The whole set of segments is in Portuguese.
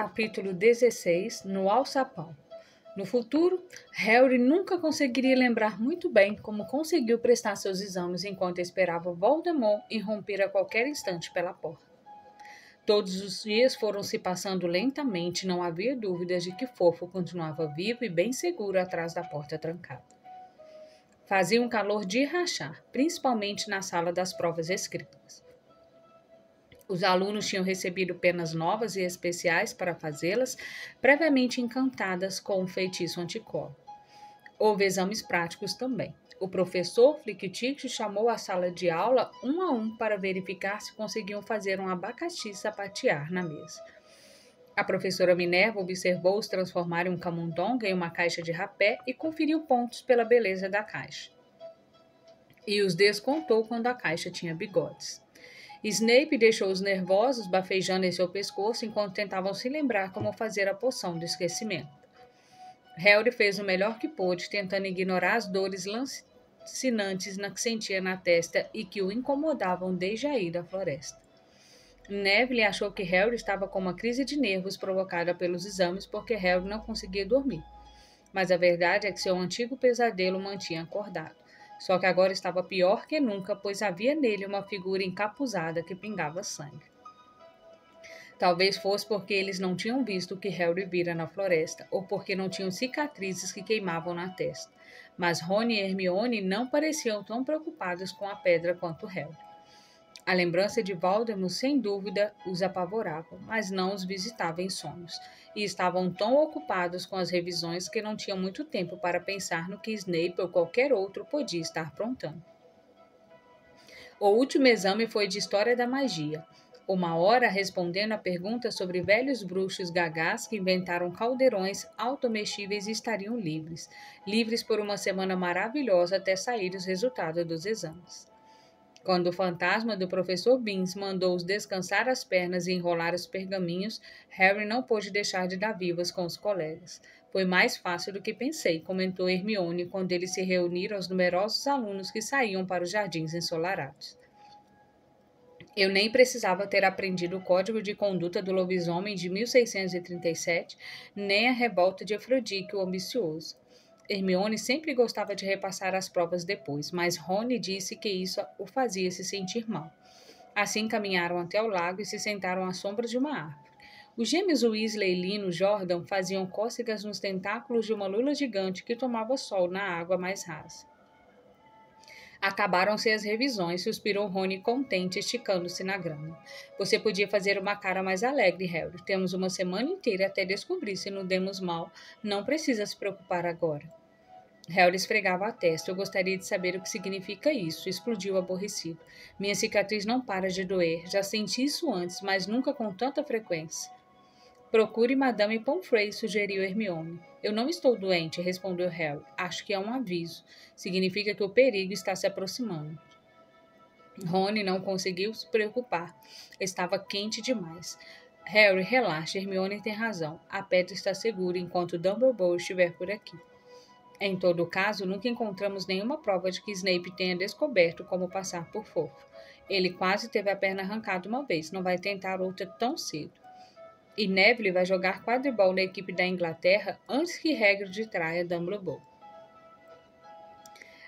Capítulo 16 No Alçapão. No futuro, Harry nunca conseguiria lembrar muito bem como conseguiu prestar seus exames enquanto esperava Voldemort irromper a qualquer instante pela porta. Todos os dias foram se passando lentamente, não havia dúvidas de que Fofo continuava vivo e bem seguro atrás da porta trancada. Fazia um calor de rachar, principalmente na sala das provas escritas. Os alunos tinham recebido penas novas e especiais para fazê-las, previamente encantadas com um feitiço anticorpo. Houve exames práticos também. O professor Flick-Tick chamou a sala de aula um a um para verificar se conseguiam fazer um abacaxi sapatear na mesa. A professora Minerva observou-os transformarem um camundonga em uma caixa de rapé e conferiu pontos pela beleza da caixa. E os descontou quando a caixa tinha bigodes. Snape deixou-os nervosos, bafejando em seu pescoço enquanto tentavam se lembrar como fazer a poção do esquecimento. Harry fez o melhor que pôde, tentando ignorar as dores lancinantes que sentia na testa e que o incomodavam desde a ida à floresta. Neville achou que Harry estava com uma crise de nervos provocada pelos exames porque Harry não conseguia dormir. Mas a verdade é que seu antigo pesadelo o mantinha acordado. Só que agora estava pior que nunca, pois havia nele uma figura encapuzada que pingava sangue. Talvez fosse porque eles não tinham visto o que Harry vira na floresta, ou porque não tinham cicatrizes que queimavam na testa. Mas Rony e Hermione não pareciam tão preocupados com a pedra quanto Harry. A lembrança de Voldemort, sem dúvida, os apavorava, mas não os visitava em sonhos, e estavam tão ocupados com as revisões que não tinham muito tempo para pensar no que Snape ou qualquer outro podia estar aprontando. O último exame foi de História da Magia. Uma hora respondendo a perguntas sobre velhos bruxos gagás que inventaram caldeirões automexíveis e estariam livres por uma semana maravilhosa até sair os resultados dos exames. Quando o fantasma do professor Binns mandou-os descansar as pernas e enrolar os pergaminhos, Harry não pôde deixar de dar vivas com os colegas. Foi mais fácil do que pensei, comentou Hermione quando eles se reuniram aos numerosos alunos que saíam para os jardins ensolarados. Eu nem precisava ter aprendido o Código de Conduta do Lobisomem de 1637, nem a Revolta de Afrodite, o Ambicioso. Hermione sempre gostava de repassar as provas depois, mas Rony disse que isso o fazia se sentir mal. Assim caminharam até o lago e se sentaram à sombra de uma árvore. Os gêmeos Weasley e Lino Jordan faziam cócegas nos tentáculos de uma lula gigante que tomava sol na água mais rasa. Acabaram-se as revisões, suspirou Rony contente, esticando-se na grama. Você podia fazer uma cara mais alegre, Harry. Temos uma semana inteira até descobrir se nos demos mal. Não precisa se preocupar agora. Harry esfregava a testa. Eu gostaria de saber o que significa isso. Explodiu aborrecido. Minha cicatriz não para de doer. Já senti isso antes, mas nunca com tanta frequência. Procure Madame Pomfrey, sugeriu Hermione. Eu não estou doente, respondeu Harry. Acho que é um aviso. Significa que o perigo está se aproximando. Rony não conseguiu se preocupar. Estava quente demais. Harry, relaxe. Hermione tem razão. A pedra está segura enquanto Dumbledore estiver por aqui. Em todo caso, nunca encontramos nenhuma prova de que Snape tenha descoberto como passar por Fofo. Ele quase teve a perna arrancada uma vez. Não vai tentar outra tão cedo. E Neville vai jogar quadribol na equipe da Inglaterra antes que Hagrid traia Dumbledore.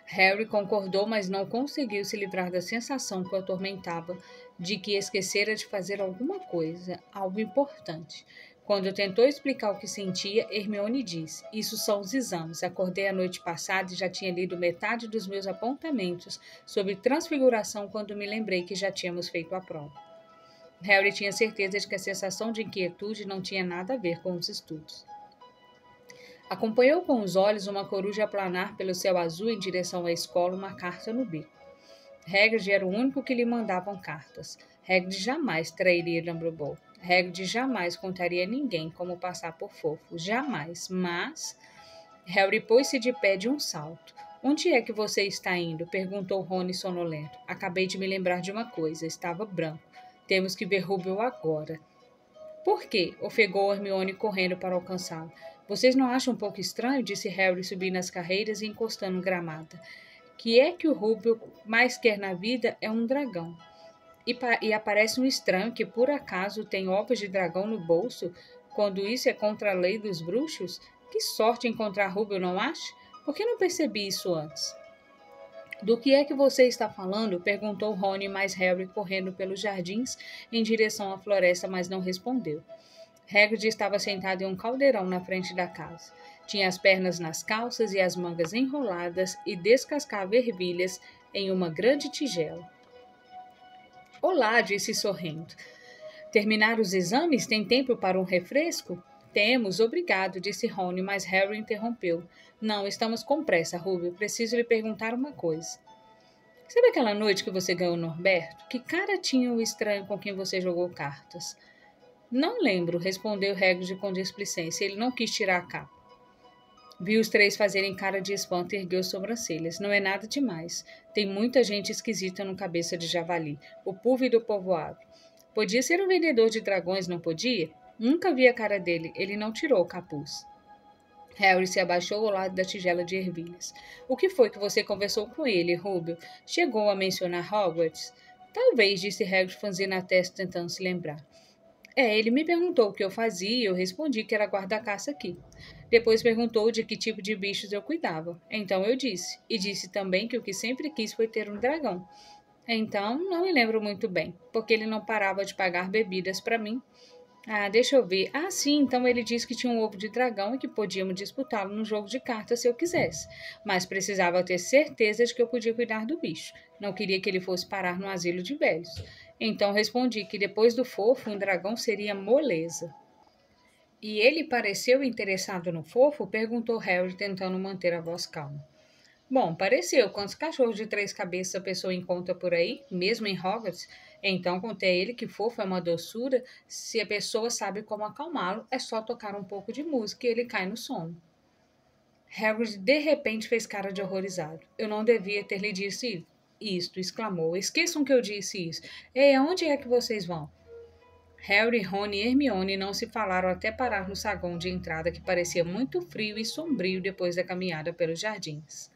Harry concordou, mas não conseguiu se livrar da sensação que o atormentava de que esquecera de fazer alguma coisa, algo importante. Quando tentou explicar o que sentia, Hermione disse: Isso são os exames. Acordei a noite passada e já tinha lido metade dos meus apontamentos sobre transfiguração quando me lembrei que já tínhamos feito a prova. Harry tinha certeza de que a sensação de inquietude não tinha nada a ver com os estudos. Acompanhou com os olhos uma coruja planar pelo céu azul em direção à escola, uma carta no bico. Hagrid era o único que lhe mandavam cartas. Hagrid jamais trairia Dumbledore. Hagrid jamais contaria a ninguém como passar por Fofo. Jamais. Mas... Harry pôs-se de pé de um salto. Onde é que você está indo? Perguntou Rony sonolento. Acabei de me lembrar de uma coisa. Estava branco. Temos que ver Rubio agora. Por quê? Ofegou Hermione correndo para alcançá-lo. Vocês não acham um pouco estranho? Disse Harry subindo as carreiras e encostando gramada. Que é que o Rubio mais quer na vida é um dragão. E aparece um estranho que por acaso tem ovos de dragão no bolso. quando isso é contra a lei dos bruxos? Que sorte encontrar Rubio, não acha? Por que não percebi isso antes? Do que é que você está falando? Perguntou Rony, mas Harry correndo pelos jardins em direção à floresta, mas não respondeu. Hagrid estava sentado em um caldeirão na frente da casa. Tinha as pernas nas calças e as mangas enroladas e descascava ervilhas em uma grande tigela. Olá, disse sorrindo. Terminar os exames? Tem tempo para um refresco? Temos, obrigado, disse Rony, mas Harry interrompeu. Não, estamos com pressa, Rubio. Preciso lhe perguntar uma coisa. Sabe aquela noite que você ganhou Norberto? Que cara tinha o estranho com quem você jogou cartas? Não lembro, respondeu Hagrid com displicência. Ele não quis tirar a capa. Viu os três fazerem cara de espanto e ergueu sobrancelhas. Não é nada demais. Tem muita gente esquisita no cabeça de javali. O Puff do povoado. Podia ser um vendedor de dragões, não podia? Nunca vi a cara dele. Ele não tirou o capuz. Harry se abaixou ao lado da tigela de ervilhas. O que foi que você conversou com ele, Rubio? Chegou a mencionar Hogwarts? Talvez, disse Hagrid, franzindo a testa, tentando se lembrar. Ele me perguntou o que eu fazia e eu respondi que era guarda-caça aqui. Depois perguntou de que tipo de bichos eu cuidava. Então eu disse. E disse também que o que sempre quis foi ter um dragão. Então, não me lembro muito bem, porque ele não parava de pagar bebidas para mim. Deixa eu ver. Sim, então ele disse que tinha um ovo de dragão e que podíamos disputá-lo num jogo de cartas se eu quisesse. Mas precisava ter certeza de que eu podia cuidar do bicho. Não queria que ele fosse parar no asilo de velhos. Então respondi que depois do fofo, um dragão seria moleza. E ele pareceu interessado no fofo? Perguntou Harry, tentando manter a voz calma. Bom, pareceu. Quantos cachorros de 3 cabeças a pessoa encontra por aí, mesmo em Hogwarts? Então contei a ele que fofo é uma doçura. Se a pessoa sabe como acalmá-lo, é só tocar um pouco de música e ele cai no sono. Hagrid de repente fez cara de horrorizado. Eu não devia ter lhe dito isto, exclamou. Esqueçam que eu disse isso. Ei, aonde é que vocês vão? Harry, Ron e Hermione não se falaram até parar no saguão de entrada que parecia muito frio e sombrio depois da caminhada pelos jardins.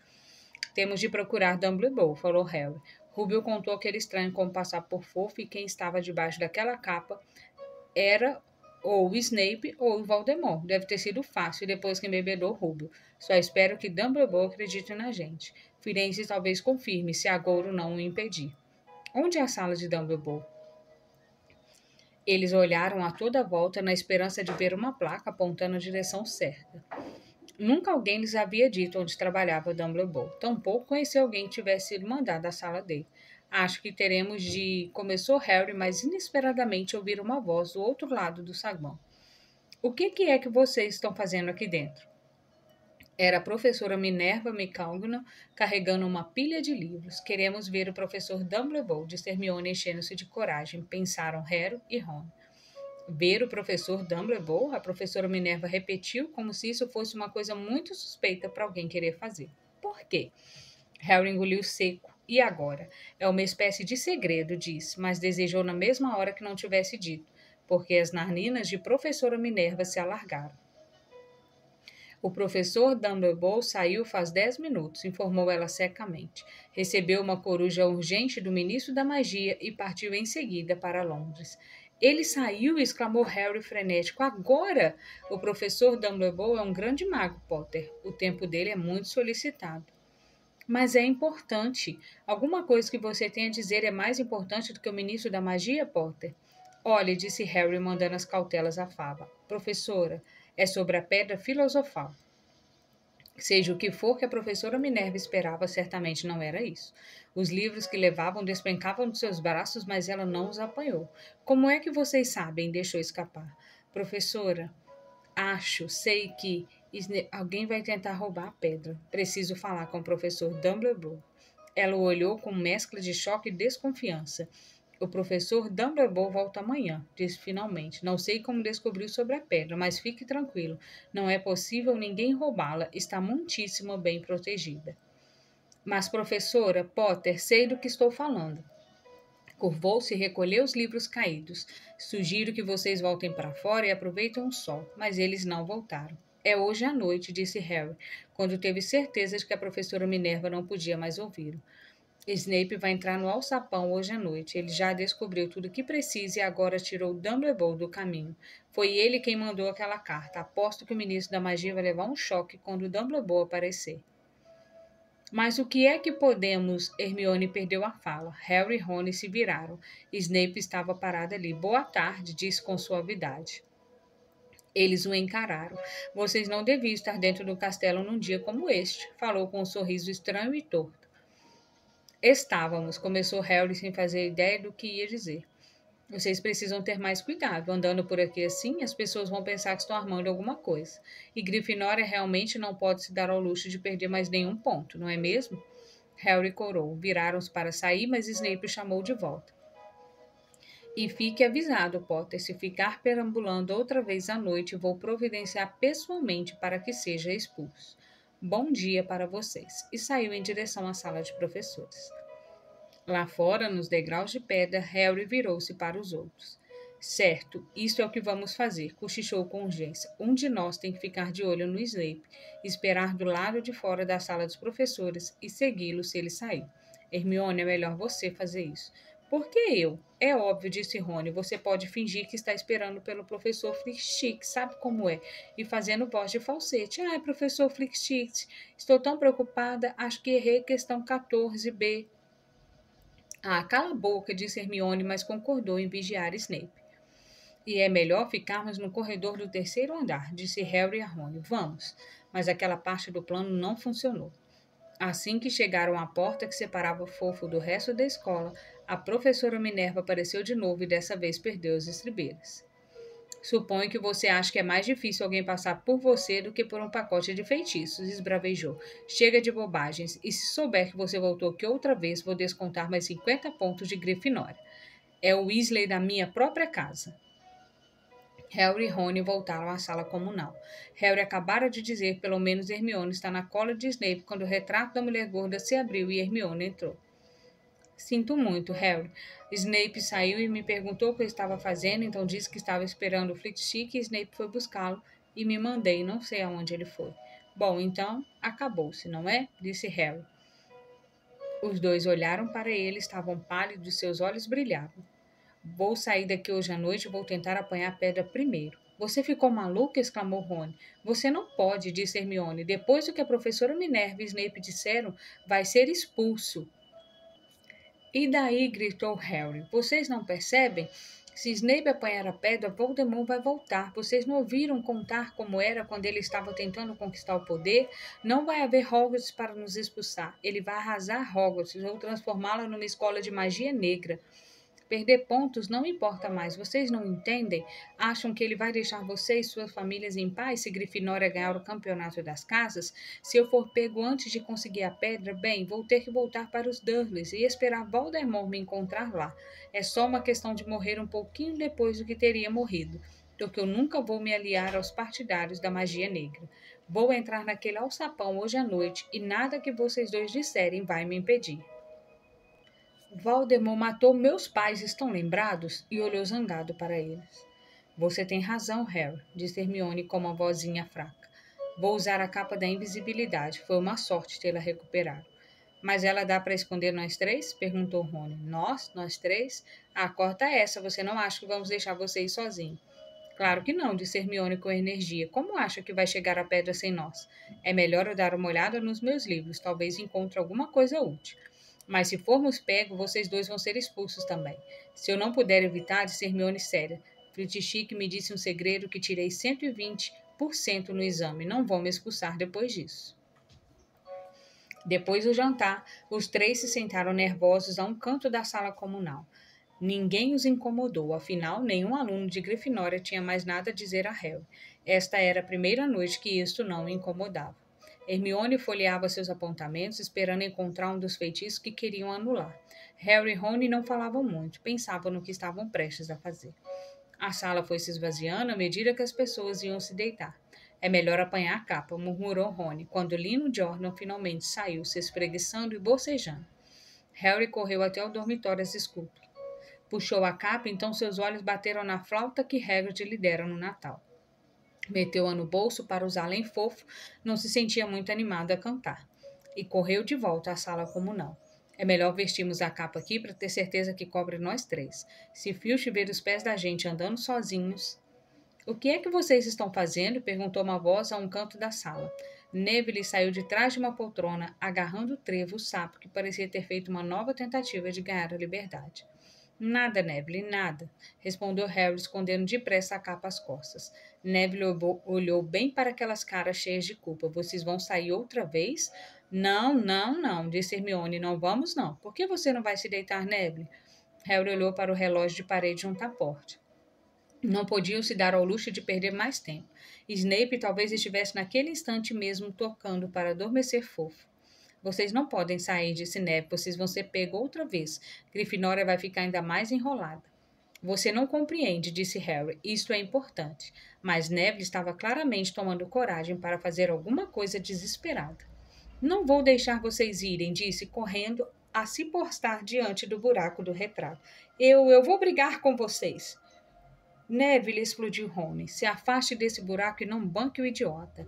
Temos de procurar Dumbledore, falou Harry. Rubio contou aquele estranho como passar por fofo e quem estava debaixo daquela capa era ou o Snape ou o Voldemort. Deve ter sido fácil depois que embebedou Rubio. Só espero que Dumbledore acredite na gente. Firenze talvez confirme, se Agouro não o impedir. Onde é a sala de Dumbledore? Eles olharam a toda volta na esperança de ver uma placa apontando a direção certa. Nunca alguém lhes havia dito onde trabalhava Dumbledore. Tampouco conheceu alguém que tivesse sido mandado à sala dele. Acho que teremos de... Começou Harry, mas inesperadamente ouvir uma voz do outro lado do saguão. O que é que vocês estão fazendo aqui dentro? Era a professora Minerva McGonagall carregando uma pilha de livros. Queremos ver o professor Dumbledore, disse Hermione enchendo-se de coragem. Pensaram Harry e Ron. Ver o professor Dumbledore? A professora Minerva repetiu como se isso fosse uma coisa muito suspeita para alguém querer fazer. Por quê? Harry engoliu seco. E agora? É uma espécie de segredo, disse, mas desejou na mesma hora que não tivesse dito, porque as narinas de professora Minerva se alargaram. O professor Dumbledore saiu faz 10 minutos, informou ela secamente. Recebeu uma coruja urgente do ministro da magia e partiu em seguida para Londres. Ele saiu, exclamou Harry frenético. Agora! O professor Dumbledore é um grande mago, Potter. O tempo dele é muito solicitado. Mas é importante. Alguma coisa que você tem a dizer é mais importante do que o ministro da magia, Potter? Olhe, disse Harry, mandando as cautelas à fava. Professora, é sobre a pedra filosofal. Seja o que for que a professora Minerva esperava, certamente não era isso. Os livros que levavam despencavam dos seus braços, mas ela não os apanhou. Como é que vocês sabem? Deixou escapar. Professora, sei que alguém vai tentar roubar a pedra. Preciso falar com o professor Dumbledore. Ela o olhou com mescla de choque e desconfiança. O professor Dumbledore volta amanhã, disse finalmente. Não sei como descobriu sobre a pedra, mas fique tranquilo. Não é possível ninguém roubá-la. Está muitíssimo bem protegida. Mas, professora, Potter, sei do que estou falando. Curvou-se e recolheu os livros caídos. Sugiro que vocês voltem para fora e aproveitem o sol. Mas eles não voltaram. É hoje à noite, disse Harry, quando teve certeza de que a professora Minerva não podia mais ouvi-lo. Snape vai entrar no alçapão hoje à noite. Ele já descobriu tudo o que precisa e agora tirou Dumbledore do caminho. Foi ele quem mandou aquela carta. Aposto que o ministro da magia vai levar um choque quando Dumbledore aparecer. Mas o que é que podemos? Hermione perdeu a fala. Harry e Rony se viraram. Snape estava parado ali. Boa tarde, disse com suavidade. Eles o encararam. Vocês não deviam estar dentro do castelo num dia como este, falou com um sorriso estranho e torto. Estávamos, começou Harry sem fazer ideia do que ia dizer. Vocês precisam ter mais cuidado. Andando por aqui assim, as pessoas vão pensar que estão armando alguma coisa. E Grifinória realmente não pode se dar ao luxo de perder mais nenhum ponto, não é mesmo? Harry corou. Viraram-se para sair, mas Snape o chamou de volta. E fique avisado, Potter, se ficar perambulando outra vez à noite, vou providenciar pessoalmente para que seja expulso. Bom dia para vocês. E saiu em direção à sala de professores. Lá fora, nos degraus de pedra, Harry virou-se para os outros. Certo, isso é o que vamos fazer, cochichou com urgência. Um de nós tem que ficar de olho no Snape, esperar do lado de fora da sala dos professores e segui-lo se ele sair. Hermione, é melhor você fazer isso. Por que eu? É óbvio, disse Rony. Você pode fingir que está esperando pelo professor Flitwick, sabe como é? E fazendo voz de falsete. Ai, professor Flitwick, estou tão preocupada, acho que errei questão 14b. Ah, cala a boca, disse Hermione, mas concordou em vigiar Snape. E é melhor ficarmos no corredor do terceiro andar, disse Harry a Rony. Vamos. Mas aquela parte do plano não funcionou. Assim que chegaram à porta que separava o fofo do resto da escola, a professora Minerva apareceu de novo e dessa vez perdeu as estribeiras. Suponho que você acha que é mais difícil alguém passar por você do que por um pacote de feitiços, esbravejou. Chega de bobagens, e se souber que você voltou aqui outra vez, vou descontar mais 50 pontos de Grifinória. É o Weasley da minha própria casa. Harry e Rony voltaram à sala comunal. Harry acabara de dizer que pelo menos Hermione está na cola de Snape quando o retrato da mulher gorda se abriu e Hermione entrou. Sinto muito, Harry. Snape saiu e me perguntou o que eu estava fazendo, então disse que estava esperando o Flitwick e Snape foi buscá-lo e me mandei, não sei aonde ele foi. Bom, então, acabou-se, não é? Disse Harry. Os dois olharam para ele, estavam pálidos e seus olhos brilhavam. Vou sair daqui hoje à noite e vou tentar apanhar a pedra primeiro. Você ficou maluco? Exclamou Rony. Você não pode, disse Hermione. Depois do que a professora Minerva e Snape disseram, vai ser expulso. E daí? Gritou Harry. Vocês não percebem? Se Snape apanhar a pedra, Voldemort vai voltar. Vocês não ouviram contar como era quando ele estava tentando conquistar o poder? Não vai haver Hogwarts para nos expulsar. Ele vai arrasar Hogwarts ou transformá-la numa escola de magia negra. Perder pontos não importa mais. Vocês não entendem? Acham que ele vai deixar vocês e suas famílias em paz se Grifinória ganhar o campeonato das casas? Se eu for pego antes de conseguir a pedra, bem, vou ter que voltar para os Dursley e esperar Voldemort me encontrar lá. É só uma questão de morrer um pouquinho depois do que teria morrido, porque eu nunca vou me aliar aos partidários da magia negra. Vou entrar naquele alçapão hoje à noite e nada que vocês dois disserem vai me impedir. Voldemort matou meus pais, estão lembrados? E olhou zangado para eles. Você tem razão, Harry, disse Hermione com uma vozinha fraca. Vou usar a capa da invisibilidade. Foi uma sorte tê-la recuperado. Mas ela dá para esconder nós três? Perguntou Rony. Nós três? Ah, corta essa, você não acha que vamos deixar você ir sozinho? Claro que não, disse Hermione com energia. Como acha que vai chegar a pedra sem nós? É melhor eu dar uma olhada nos meus livros, talvez encontre alguma coisa útil. Mas se formos pegos, vocês dois vão ser expulsos também. Se eu não puder evitar, disse Hermione séria. Flitwick me disse um segredo que tirei 120% no exame. Não vão me expulsar depois disso. Depois do jantar, os três se sentaram nervosos a um canto da sala comunal. Ninguém os incomodou, afinal, nenhum aluno de Grifinória tinha mais nada a dizer a Harry. Esta era a primeira noite que isto não o incomodava. Hermione folheava seus apontamentos, esperando encontrar um dos feitiços que queriam anular. Harry e Rony não falavam muito, pensavam no que estavam prestes a fazer. A sala foi se esvaziando à medida que as pessoas iam se deitar. É melhor apanhar a capa, murmurou Rony, quando Lino Jordan finalmente saiu, se espreguiçando e bocejando. Harry correu até o dormitório às escuras. Puxou a capa, então seus olhos bateram na flauta que Hagrid lhe dera no Natal. Meteu-a no bolso para usá-la em fofo, não se sentia muito animado a cantar. E correu de volta à sala comunal. É melhor vestirmos a capa aqui para ter certeza que cobre nós três. Se Filch ver os pés da gente andando sozinhos... O que é que vocês estão fazendo? Perguntou uma voz a um canto da sala. Neville saiu de trás de uma poltrona, agarrando o trevo, o sapo, que parecia ter feito uma nova tentativa de ganhar a liberdade. Nada, Neville, nada, respondeu Harry, escondendo depressa a capa às costas. Neville olhou bem para aquelas caras cheias de culpa. Vocês vão sair outra vez? Não, não, não, disse Hermione. Não vamos, não. Por que você não vai se deitar, Neville? Harry olhou para o relógio de parede junto à porta. Não podiam se dar ao luxo de perder mais tempo. Snape talvez estivesse naquele instante mesmo tocando para adormecer fofo. Vocês não podem sair, disse Neville. Vocês vão ser pegos outra vez. Grifinória vai ficar ainda mais enrolada. Você não compreende, disse Harry. Isto é importante. Mas Neville estava claramente tomando coragem para fazer alguma coisa desesperada. Não vou deixar vocês irem, disse, correndo a se postar diante do buraco do retrato. Eu vou brigar com vocês. Neville, explodiu Rony. Se afaste desse buraco e não banque o idiota.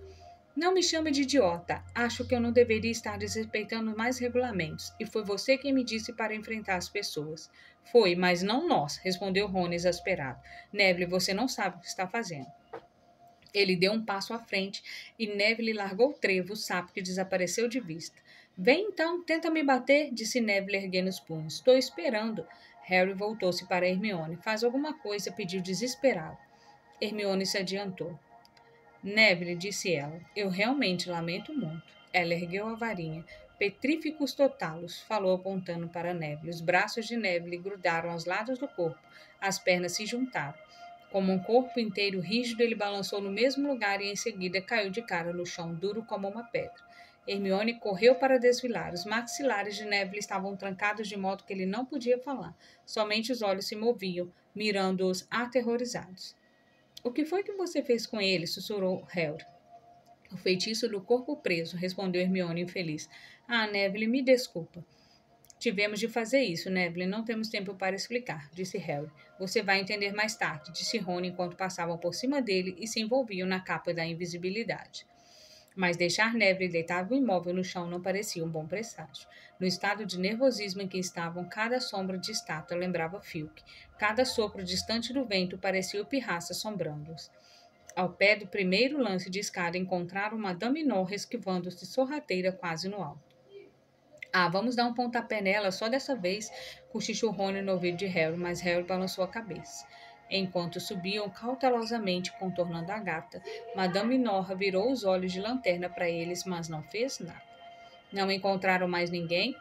Não me chame de idiota. Acho que eu não deveria estar desrespeitando mais regulamentos. E foi você quem me disse para enfrentar as pessoas. Foi, mas não nós, respondeu Rony exasperado. Neville, você não sabe o que está fazendo. Ele deu um passo à frente e Neville largou o trevo, o sapo, que desapareceu de vista. Vem então, tenta me bater, disse Neville erguendo os punhos. Estou esperando. Harry voltou-se para Hermione. Faz alguma coisa, pediu desesperado. Hermione se adiantou. Neville, disse ela, eu realmente lamento muito. Ela ergueu a varinha. Petríficos totalos, falou apontando para Neville. Os braços de Neville grudaram aos lados do corpo. As pernas se juntaram. Como um corpo inteiro rígido, ele balançou no mesmo lugar e em seguida caiu de cara no chão, duro como uma pedra. Hermione correu para desvilar. Os maxilares de Neville estavam trancados de modo que ele não podia falar. Somente os olhos se moviam, mirando-os aterrorizados. O que foi que você fez com ele? Sussurrou Harry. O feitiço do corpo preso, respondeu Hermione infeliz. Ah, Neville, me desculpa. Tivemos de fazer isso, Neville. Não temos tempo para explicar, disse Harry. Você vai entender mais tarde, disse Rony enquanto passavam por cima dele e se envolviam na capa da invisibilidade. Mas deixar Neville deitado imóvel no chão não parecia um bom presságio. No estado de nervosismo em que estavam, cada sombra de estátua lembrava Filch. Cada sopro distante do vento parecia o Pirraça assombrando-os. Ao pé do primeiro lance de escada, encontraram Madame Norre esquivando-se sorrateira quase no alto. Ah, vamos dar um pontapé nela só dessa vez, cochichou Rony no ouvido de Harry, mas Harry balançou a cabeça. Enquanto subiam cautelosamente contornando a gata, Madame Norra virou os olhos de lanterna para eles, mas não fez nada. Não encontraram mais ninguém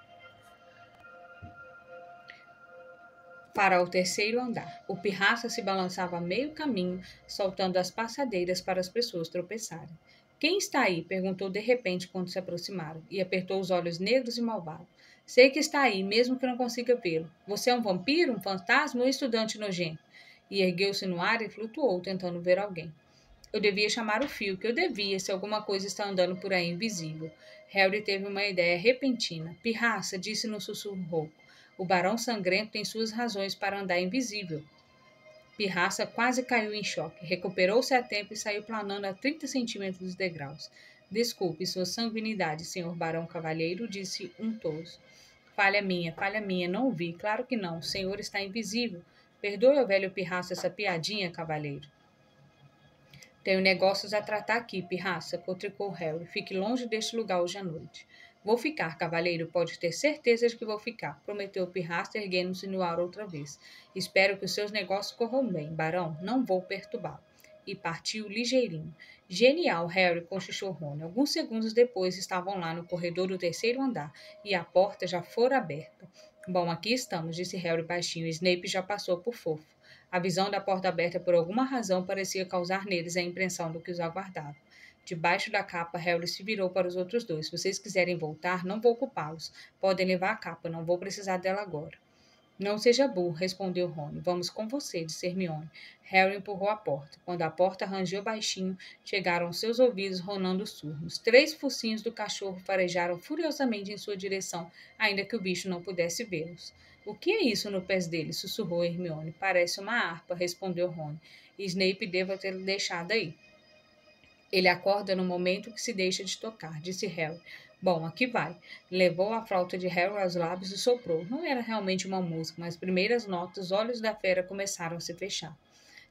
para o terceiro andar. O Pirraça se balançava a meio caminho, soltando as passadeiras para as pessoas tropeçarem. Quem está aí? Perguntou de repente quando se aproximaram, e apertou os olhos negros e malvados. Sei que está aí, mesmo que não consiga vê-lo. Você é um vampiro, um fantasma ou estudante nojento? E ergueu-se no ar e flutuou, tentando ver alguém. Eu devia chamar o Filch, eu devia, se alguma coisa está andando por aí invisível. Harry teve uma ideia repentina. Pirraça, disse no sussurro rouco. O Barão Sangrento tem suas razões para andar invisível. Pirraça quase caiu em choque. Recuperou-se a tempo e saiu planando a 30 centímetros dos degraus. Desculpe sua sanguinidade, senhor Barão Cavalheiro, disse untoso. Falha minha, não o vi. Claro que não, o senhor está invisível. Perdoe ao velho Pirraça essa piadinha, cavalheiro. Tenho negócios a tratar aqui, Pirraça, cotricou Harry. Fique longe deste lugar hoje à noite. Vou ficar, cavalheiro, pode ter certeza de que vou ficar, prometeu Pirraça, erguendo-se no ar outra vez. Espero que os seus negócios corram bem, barão, não vou perturbá-lo. E partiu ligeirinho. Genial, Harry, cochichou Rony. Alguns segundos depois estavam lá no corredor do terceiro andar, e a porta já fora aberta. Bom, aqui estamos, disse Harry baixinho. Snape já passou por fofo. A visão da porta aberta por alguma razão parecia causar neles a impressão do que os aguardava. Debaixo da capa, Harry se virou para os outros dois. Se vocês quiserem voltar, não vou ocupá-los. Podem levar a capa, não vou precisar dela agora. Não seja burro, respondeu Rony. Vamos com você, disse Hermione. Harry empurrou a porta. Quando a porta rangeu baixinho, chegaram aos seus ouvidos ronando surdos. 3 focinhos do cachorro farejaram furiosamente em sua direção, ainda que o bicho não pudesse vê-los. O que é isso no pés dele? Sussurrou Hermione. Parece uma harpa, respondeu Rony. Snape deva ter deixado aí. Ele acorda no momento que se deixa de tocar, disse Harry. Bom, aqui vai. Levou a flauta de Harry aos lábios e soprou. Não era realmente uma música, mas as primeiras notas, os olhos da fera começaram a se fechar.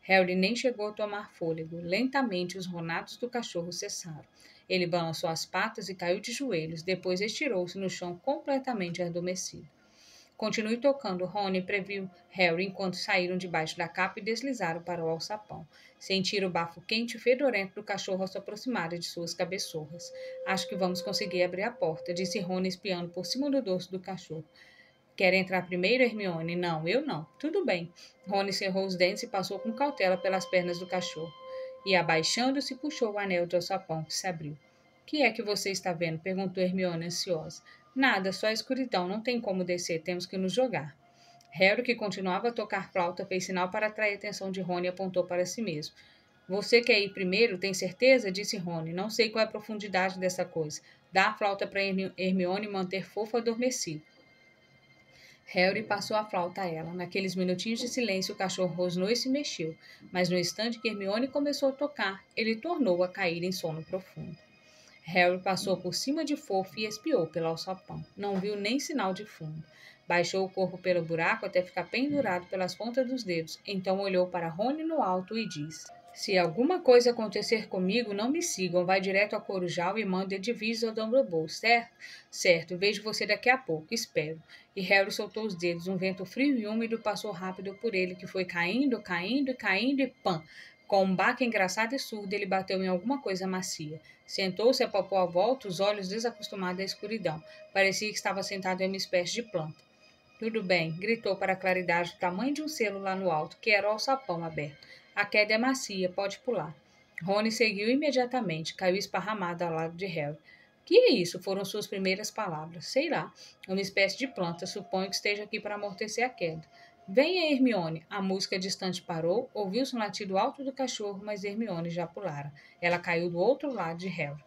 Harry nem chegou a tomar fôlego. Lentamente, os ronados do cachorro cessaram. Ele balançou as patas e caiu de joelhos. Depois estirou-se no chão completamente adormecido. Continue tocando, Rony previu Harry enquanto saíram debaixo da capa e deslizaram para o alçapão. Sentiram o bafo quente e fedorento do cachorro ao se aproximarem de suas cabeçorras. Acho que vamos conseguir abrir a porta, disse Rony espiando por cima do dorso do cachorro. Quer entrar primeiro, Hermione? Não, eu não. Tudo bem. Rony cerrou os dentes e passou com cautela pelas pernas do cachorro. E, abaixando-se, puxou o anel do alçapão, que se abriu. O que é que você está vendo? Perguntou Hermione, ansiosa. Nada, só a escuridão. Não tem como descer. Temos que nos jogar. Harry, que continuava a tocar flauta, fez sinal para atrair a atenção de Rony e apontou para si mesmo. Você quer ir primeiro? Tem certeza? Disse Rony. Não sei qual é a profundidade dessa coisa. Dá a flauta para Hermione manter fofo adormecido. Harry passou a flauta a ela. Naqueles minutinhos de silêncio, o cachorro rosnou e se mexeu, mas no instante que Hermione começou a tocar, ele tornou a cair em sono profundo. Harry passou por cima de Fofo e espiou pelo alçapão. Não viu nem sinal de fundo. Baixou o corpo pelo buraco até ficar pendurado pelas pontas dos dedos. Então olhou para Rony no alto e disse: Se alguma coisa acontecer comigo, não me sigam. Vai direto a Corujal e mande divisos ao Dumbledore, certo? Certo, vejo você daqui a pouco, espero. E Harry soltou os dedos. Um vento frio e úmido passou rápido por ele, que foi caindo, caindo e caindo e pã! Com um baque engraçado e surdo, ele bateu em alguma coisa macia. Sentou-se e apalpou à volta, os olhos desacostumados à escuridão. Parecia que estava sentado em uma espécie de planta. Tudo bem, gritou para a claridade do tamanho de um selo lá no alto, que era o alçapão aberto. A queda é macia, pode pular. Rony seguiu imediatamente, caiu esparramado ao lado de Harry. Que é isso? Foram suas primeiras palavras. Sei lá, uma espécie de planta, suponho que esteja aqui para amortecer a queda. Venha, Hermione. A música distante parou, ouviu-se um latido alto do cachorro, mas Hermione já pulara. Ela caiu do outro lado de Harry.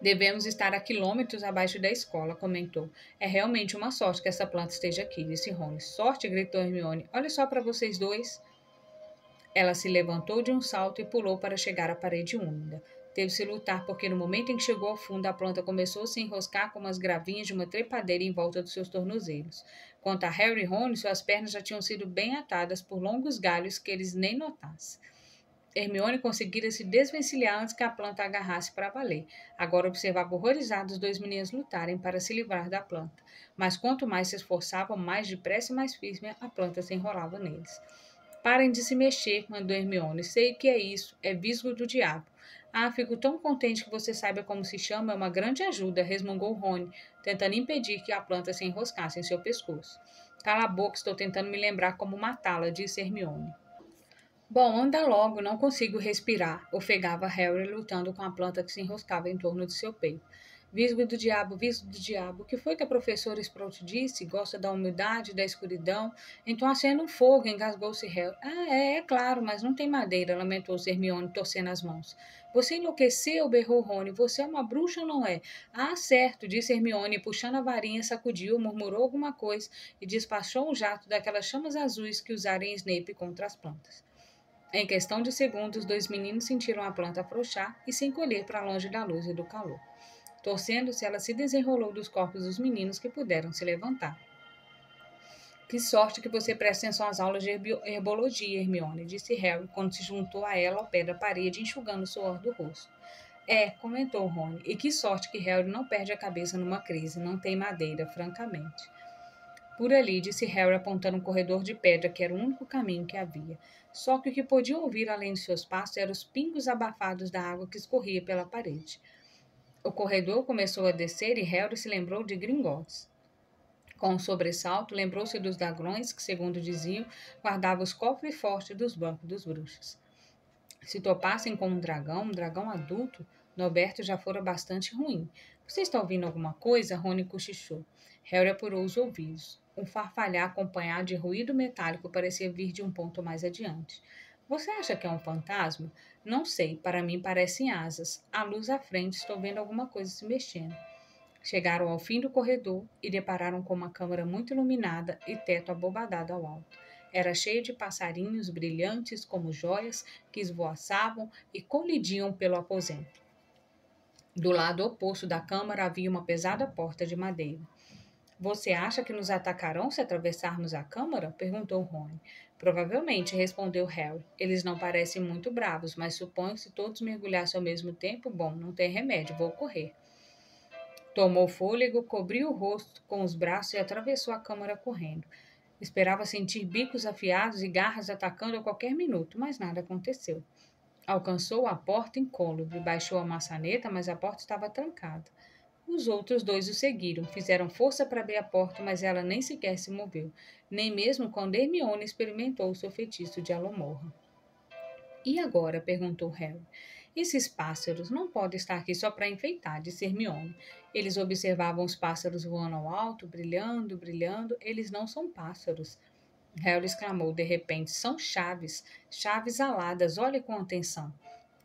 Devemos estar a quilômetros abaixo da escola, comentou. É realmente uma sorte que essa planta esteja aqui, disse Rony. Sorte, gritou Hermione. Olha só para vocês dois. Ela se levantou de um salto e pulou para chegar à parede úmida. Teve-se lutar porque no momento em que chegou ao fundo, a planta começou a se enroscar como as gravinhas de uma trepadeira em volta dos seus tornozelos. Quanto a Harry e Rony, suas pernas já tinham sido bem atadas por longos galhos que eles nem notassem. Hermione conseguira se desvencilhar antes que a planta a agarrasse para valer. Agora observava horrorizado os dois meninos lutarem para se livrar da planta. Mas quanto mais se esforçavam, mais depressa e mais firme a planta se enrolava neles. Parem de se mexer, mandou Hermione. Sei o que é isso. É visgo do diabo. Ah, fico tão contente que você saiba como se chama. É uma grande ajuda, resmungou Rony, tentando impedir que a planta se enroscasse em seu pescoço. Cala a boca, estou tentando me lembrar como matá-la, disse Hermione. Bom, anda logo, não consigo respirar, ofegava Harry lutando com a planta que se enroscava em torno de seu peito. Visgo do diabo, o que foi que a professora Sprout disse? Gosta da humildade, da escuridão? Então acenda um fogo, engasgou-se Harry. Ah, é claro, mas não tem madeira, lamentou-se Hermione, torcendo as mãos. Você enlouqueceu, berrou Rony. Você é uma bruxa ou não é? Ah, certo, disse Hermione, puxando a varinha, sacudiu, murmurou alguma coisa e despachou um jato daquelas chamas azuis que usarem Snape contra as plantas. Em questão de segundos, dois meninos sentiram a planta afrouxar e se encolher para longe da luz e do calor. Torcendo-se, ela se desenrolou dos corpos dos meninos que puderam se levantar. Que sorte que você presta atenção às aulas de herbologia, Hermione, disse Harry, quando se juntou a ela ao pé da parede, enxugando o suor do rosto. É, comentou Rony, e que sorte que Harry não perde a cabeça numa crise, não tem madeira, francamente. Por ali, disse Harry, apontando um corredor de pedra que era o único caminho que havia. Só que o que podiam ouvir além de seus passos eram os pingos abafados da água que escorria pela parede. O corredor começou a descer e Harry se lembrou de Gringotts. Com um sobressalto, lembrou-se dos dragões que, segundo diziam, guardavam os cofres fortes dos bancos dos bruxos. Se topassem com um dragão adulto, Norberto já fora bastante ruim. Você está ouvindo alguma coisa? Rony cochichou. Harry apurou os ouvidos. Um farfalhar acompanhado de ruído metálico parecia vir de um ponto mais adiante. Você acha que é um fantasma? Não sei, para mim parecem asas. À luz à frente, estou vendo alguma coisa se mexendo. Chegaram ao fim do corredor e depararam com uma câmara muito iluminada e teto abobadado ao alto. Era cheio de passarinhos brilhantes como joias que esvoaçavam e colidiam pelo aposento. Do lado oposto da câmara havia uma pesada porta de madeira. Você acha que nos atacarão se atravessarmos a câmara? Perguntou Rony. Provavelmente, respondeu Harry. Eles não parecem muito bravos, mas suponho que se todos mergulhassem ao mesmo tempo, bom, não tem remédio, vou correr. Tomou fôlego, cobriu o rosto com os braços e atravessou a câmara correndo. Esperava sentir bicos afiados e garras atacando a qualquer minuto, mas nada aconteceu. Alcançou a porta incólume, baixou a maçaneta, mas a porta estava trancada. Os outros dois o seguiram, fizeram força para abrir a porta, mas ela nem sequer se moveu, nem mesmo quando Hermione experimentou o seu feitiço de Alomorra. E agora? Perguntou Harry. Esses pássaros não podem estar aqui só para enfeitar, disse Hermione. Eles observavam os pássaros voando ao alto, brilhando, brilhando. Eles não são pássaros. Harry exclamou de repente. São chaves, chaves aladas, olhe com atenção.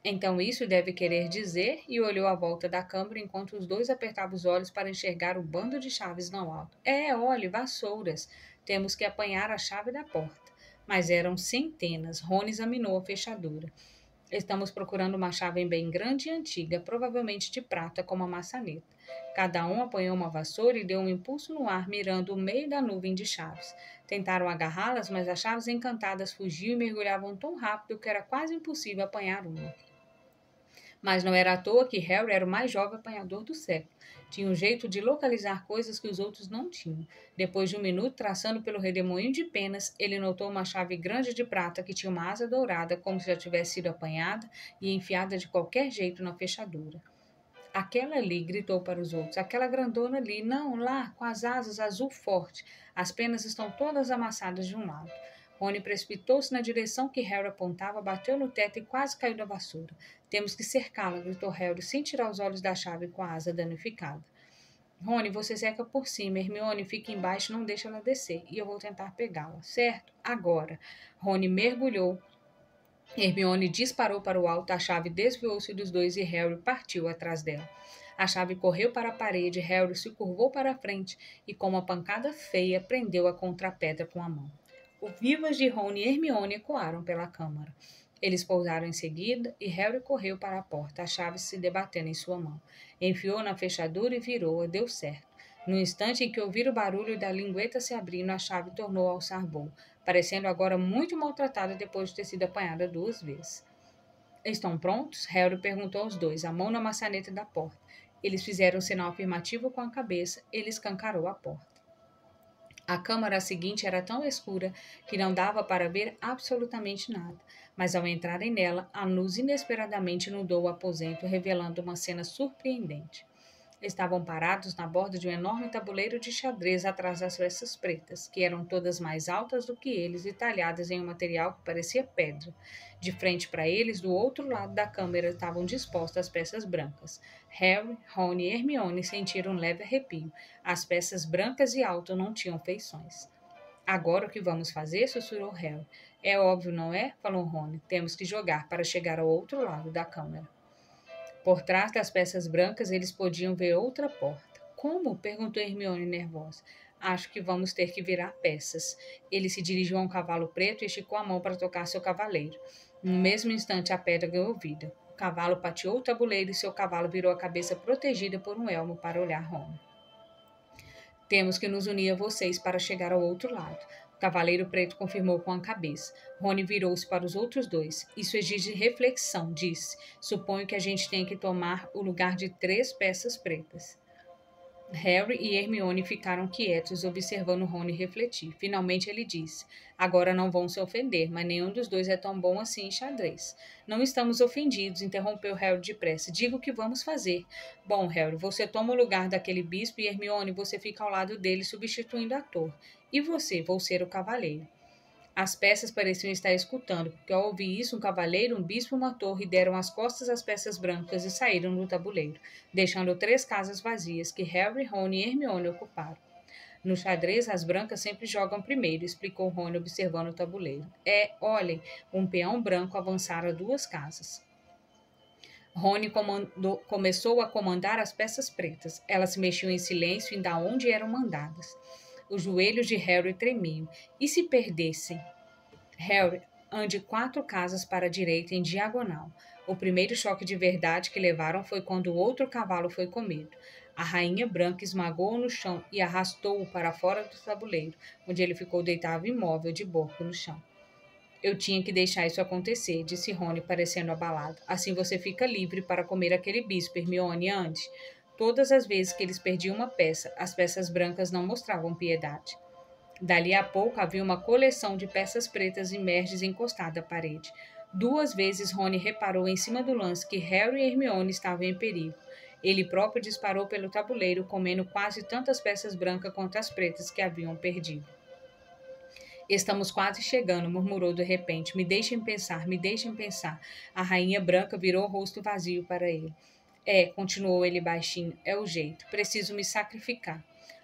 Então isso deve querer dizer, e olhou à volta da câmara enquanto os dois apertavam os olhos para enxergar o bando de chaves no alto. Olhe, vassouras. Temos que apanhar a chave da porta. Mas eram centenas. Rony examinou a fechadura. Estamos procurando uma chave bem grande e antiga, provavelmente de prata, como a maçaneta. Cada um apanhou uma vassoura e deu um impulso no ar, mirando o meio da nuvem de chaves. Tentaram agarrá-las, mas as chaves encantadas fugiam e mergulhavam tão rápido que era quase impossível apanhar uma. Mas não era à toa que Harry era o mais jovem apanhador do século. Tinha um jeito de localizar coisas que os outros não tinham. Depois de um minuto, traçando pelo redemoinho de penas, ele notou uma chave grande de prata que tinha uma asa dourada, como se já tivesse sido apanhada e enfiada de qualquer jeito na fechadura. Aquela ali, gritou para os outros. Aquela grandona ali. Não, lá, com as asas azul forte. As penas estão todas amassadas de um lado. Rony precipitou-se na direção que Harry apontava, bateu no teto e quase caiu da vassoura. Temos que cercá-la, gritou Harry, sem tirar os olhos da chave com a asa danificada. Rony, você cerca por cima. Hermione, fica embaixo e não deixa ela descer. E eu vou tentar pegá-la. Certo? Agora. Rony mergulhou. Hermione disparou para o alto, a chave desviou-se dos dois e Harry partiu atrás dela. A chave correu para a parede, Harry se curvou para a frente e, com uma pancada feia, prendeu-a contra a pedra com a mão. Os vivas de Rony e Hermione ecoaram pela câmara. Eles pousaram em seguida e Harry correu para a porta, a chave se debatendo em sua mão. Enfiou na fechadura e virou-a, deu certo. No instante em que ouviram o barulho da lingueta se abrindo, a chave tornou a alçar voo, parecendo agora muito maltratada depois de ter sido apanhada 2 vezes. Estão prontos? Harry perguntou aos dois, a mão na maçaneta da porta. Eles fizeram um sinal afirmativo com a cabeça. Ele escancarou a porta. A câmara seguinte era tão escura que não dava para ver absolutamente nada, mas ao entrarem nela, a luz inesperadamente inundou o aposento, revelando uma cena surpreendente. Estavam parados na borda de um enorme tabuleiro de xadrez atrás das peças pretas, que eram todas mais altas do que eles e talhadas em um material que parecia pedra. De frente para eles, do outro lado da câmara, estavam dispostas as peças brancas. Harry, Rony e Hermione sentiram um leve arrepio. As peças brancas e altas não tinham feições. Agora o que vamos fazer? Sussurrou Harry. É óbvio, não é? Falou Rony. Temos que jogar para chegar ao outro lado da câmara. Por trás das peças brancas, eles podiam ver outra porta. Como? Perguntou Hermione nervosa. Acho que vamos ter que virar peças. Ele se dirigiu a um cavalo preto e esticou a mão para tocar seu cavaleiro. No mesmo instante, a pedra ganhou vida. O cavalo pateou o tabuleiro e seu cavalo virou a cabeça protegida por um elmo para olhar Rony. Temos que nos unir a vocês para chegar ao outro lado. O cavaleiro preto confirmou com a cabeça. Rony virou-se para os outros dois. Isso exige reflexão, disse. Suponho que a gente tem que tomar o lugar de 3 peças pretas. Harry e Hermione ficaram quietos, observando Rony refletir. Finalmente ele disse. Agora não vão se ofender, mas nenhum dos dois é tão bom assim em xadrez. Não estamos ofendidos, interrompeu Harry depressa. Diga o que vamos fazer. Bom, Harry, você toma o lugar daquele bispo e Hermione, você fica ao lado dele, substituindo a torre. E você, vou ser o cavaleiro. As peças pareciam estar escutando, porque ao ouvir isso, um cavaleiro, um bispo e uma torre deram as costas às peças brancas e saíram do tabuleiro, deixando 3 casas vazias que Harry, Rony e Hermione ocuparam. No xadrez, as brancas sempre jogam primeiro, explicou Rony observando o tabuleiro. Olhem, um peão branco avançara 2 casas. Rony começou a comandar as peças pretas. Elas se mexiam em silêncio, indo aonde eram mandadas. Os joelhos de Harry tremiam. E se perdessem? Harry, ande 4 casas para a direita em diagonal. O primeiro choque de verdade que levaram foi quando o outro cavalo foi comido. A rainha branca esmagou-o no chão e arrastou-o para fora do tabuleiro, onde ele ficou deitado imóvel de boca no chão. Eu tinha que deixar isso acontecer, disse Rony, parecendo abalado. Assim você fica livre para comer aquele bispo, Hermione, antes. Todas as vezes que eles perdiam uma peça, as peças brancas não mostravam piedade. Dali a pouco havia uma coleção de peças pretas imerges encostada à parede. 2 vezes Rony reparou em cima do lance que Harry e Hermione estavam em perigo. Ele próprio disparou pelo tabuleiro, comendo quase tantas peças brancas quanto as pretas que haviam perdido. Estamos quase chegando, murmurou de repente. Me deixem pensar, me deixem pensar. A rainha branca virou o rosto vazio para ele. Continuou ele baixinho, é o jeito. Preciso me sacrificar.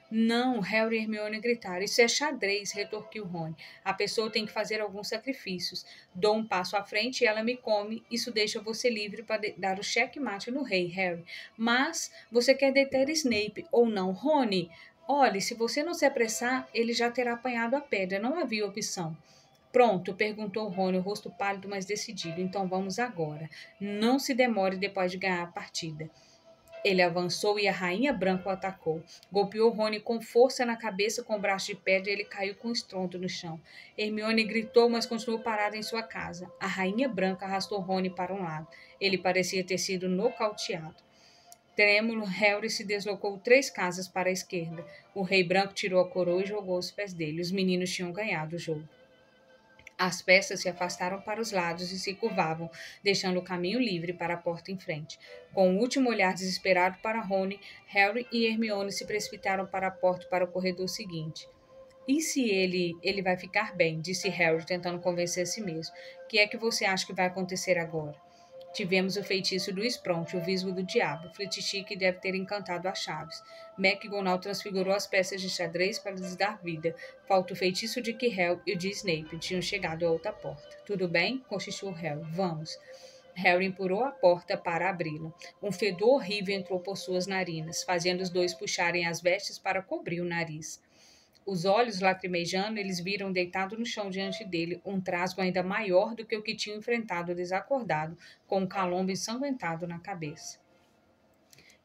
Não, Harry e Hermione gritaram. Isso é xadrez, retorquiu Rony. A pessoa tem que fazer alguns sacrifícios. Dou um passo à frente e ela me come. Isso deixa você livre para dar o checkmate no rei, Harry. Mas você quer deter Snape ou não, Rony? Olhe, se você não se apressar, ele já terá apanhado a pedra. Não havia opção. Pronto, perguntou Rony, o rosto pálido, mas decidido. Então vamos agora. Não se demore depois de ganhar a partida. Ele avançou e a rainha branca o atacou. Golpeou Rony com força na cabeça com o braço de pedra e ele caiu com estrondo no chão. Hermione gritou, mas continuou parada em sua casa. A rainha branca arrastou Rony para um lado. Ele parecia ter sido nocauteado. Trêmulo, Harry se deslocou 3 casas para a esquerda. O rei branco tirou a coroa e jogou aos pés dele. Os meninos tinham ganhado o jogo. As peças se afastaram para os lados e se curvavam, deixando o caminho livre para a porta em frente. Com um último olhar desesperado para Rony, Harry e Hermione se precipitaram para a porta e para o corredor seguinte. E se ele vai ficar bem, disse Harry, tentando convencer a si mesmo. O que é que você acha que vai acontecer agora? Tivemos o feitiço do Espronte, o visgo do diabo. Flitwick deve ter encantado as chaves. McGonagall transfigurou as peças de xadrez para lhes dar vida. Falta o feitiço de Quirrell e o de Snape. Tinham chegado à outra porta. Tudo bem? Cochichou Harry. Vamos. Harry empurrou a porta para abri-la. Um fedor horrível entrou por suas narinas, fazendo os dois puxarem as vestes para cobrir o nariz. Os olhos lacrimejando, eles viram deitado no chão diante dele um trasgo ainda maior do que o que tinham enfrentado desacordado, com um calombo ensanguentado na cabeça.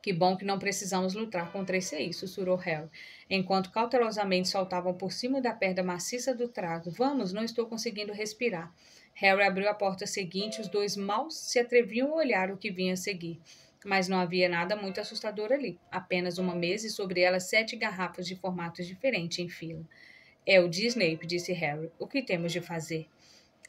Que bom que não precisamos lutar contra esse aí, sussurrou Harry, enquanto cautelosamente saltavam por cima da perna maciça do trasgo. Vamos, não estou conseguindo respirar. Harry abriu a porta seguinte, os dois mal se atreviam a olhar o que vinha a seguir. Mas não havia nada muito assustador ali. Apenas uma mesa e sobre ela 7 garrafas de formatos diferentes em fila. É o de Snape, disse Harry. O que temos de fazer?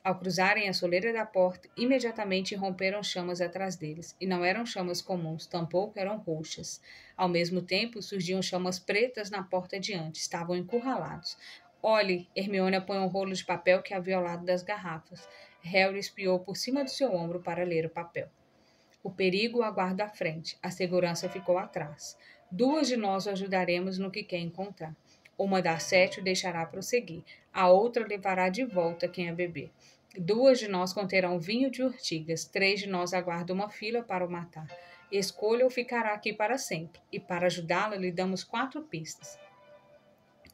Ao cruzarem a soleira da porta, imediatamente romperam chamas atrás deles. E não eram chamas comuns, tampouco eram roxas. Ao mesmo tempo, surgiam chamas pretas na porta adiante. Estavam encurralados. Olhe, Hermione apanhou um rolo de papel que havia ao lado das garrafas. Harry espiou por cima do seu ombro para ler o papel. O perigo o aguarda à frente, a segurança ficou atrás. 2 de nós o ajudaremos no que quer encontrar. Uma das 7 o deixará prosseguir, a outra levará de volta quem a beber. 2 de nós conterão vinho de urtigas, 3 de nós aguardam uma fila para o matar. Escolha ou ficará aqui para sempre, e para ajudá-la lhe damos 4 pistas.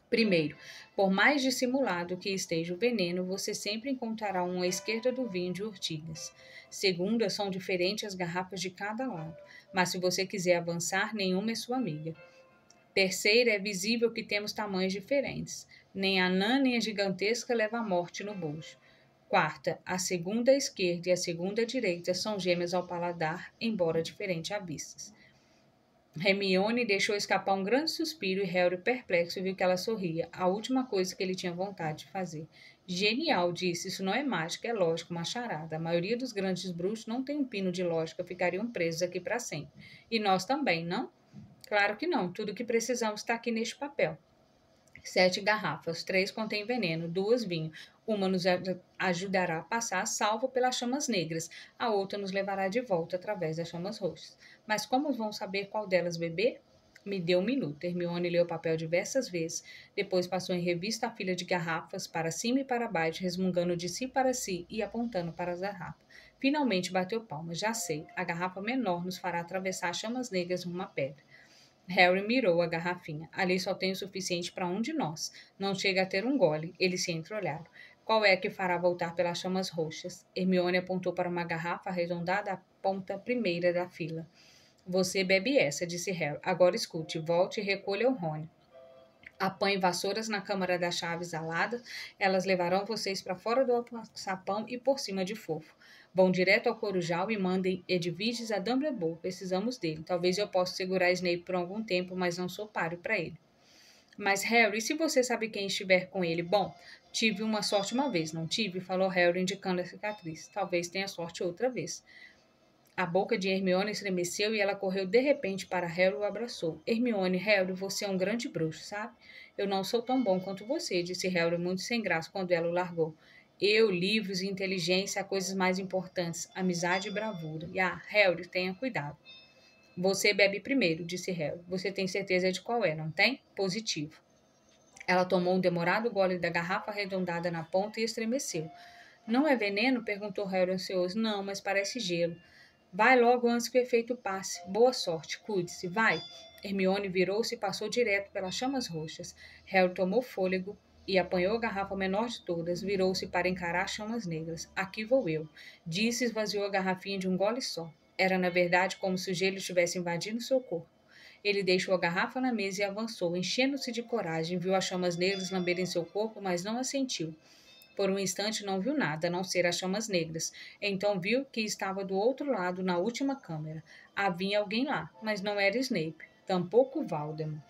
Primeiro, por mais dissimulado que esteja o veneno, você sempre encontrará um à esquerda do vinho de urtigas. Segunda, são diferentes as garrafas de cada lado, mas se você quiser avançar, nenhuma é sua amiga. Terceira, é visível que temos tamanhos diferentes. Nem a anã nem a gigantesca leva a morte no bolso. Quarta, a segunda à esquerda e a segunda à direita são gêmeas ao paladar, embora diferentes à vista. Hermione deixou escapar um grande suspiro e Harry, perplexo, viu que ela sorria, a última coisa que ele tinha vontade de fazer. Genial, disse. Isso não é mágica, é lógica, uma charada. A maioria dos grandes bruxos não tem um pino de lógica, ficariam presos aqui para sempre. E nós também, não? Claro que não. Tudo o que precisamos está aqui neste papel. 7 garrafas, 3 contêm veneno, 2 vinho. Uma nos ajudará a passar salvo pelas chamas negras, a outra nos levará de volta através das chamas roxas. Mas como vão saber qual delas beber? Me dê um minuto. Hermione leu o papel diversas vezes, depois passou em revista a fila de garrafas, para cima e para baixo, resmungando de si para si e apontando para as garrafas. Finalmente bateu palmas. Já sei, a garrafa menor nos fará atravessar as chamas negras numa pedra. Harry mirou a garrafinha. Ali só tem o suficiente para um de nós. Não chega a ter um gole. Eles se entreolharam. Qual é a que fará voltar pelas chamas roxas? Hermione apontou para uma garrafa arredondada à ponta primeira da fila. Você bebe essa, disse Harry. Agora escute, volte e recolha o Rony. Apanhe vassouras na câmara das chaves alada, elas levarão vocês para fora do alçapão e por cima de Fofo. Vão direto ao Corujal e mandem Edviges a Dumbledore. Precisamos dele. Talvez eu possa segurar Snape por algum tempo, mas não sou páreo para ele. Mas, Harry, se você sabe quem estiver com ele? Bom, tive uma sorte uma vez, não tive? Falou Harry, indicando a cicatriz. Talvez tenha sorte outra vez. A boca de Hermione estremeceu e ela correu de repente para Harry e o abraçou. Hermione, Harry, você é um grande bruxo, sabe? Eu não sou tão bom quanto você, disse Harry muito sem graça quando ela o largou. Eu, livros e inteligência, há coisas mais importantes, amizade e bravura. E Harry, tenha cuidado. Você bebe primeiro, disse Harry. Você tem certeza de qual é, não tem? Positivo. Ela tomou um demorado gole da garrafa arredondada na ponta e estremeceu. Não é veneno? Perguntou Harry ansioso. Não, mas parece gelo. Vai logo antes que o efeito passe. Boa sorte, cuide-se, vai. Hermione virou-se e passou direto pelas chamas roxas. Harry tomou fôlego e apanhou a garrafa menor de todas. Virou-se para encarar as chamas negras. Aqui vou eu. Disse e esvaziou a garrafinha de um gole só. Era, na verdade, como se o gelo estivesse invadindo seu corpo. Ele deixou a garrafa na mesa e avançou, enchendo-se de coragem. Viu as chamas negras lamberem seu corpo, mas não as sentiu. Por um instante não viu nada, a não ser as chamas negras. Então viu que estava do outro lado, na última câmara. Havia alguém lá, mas não era Snape, tampouco Voldemort.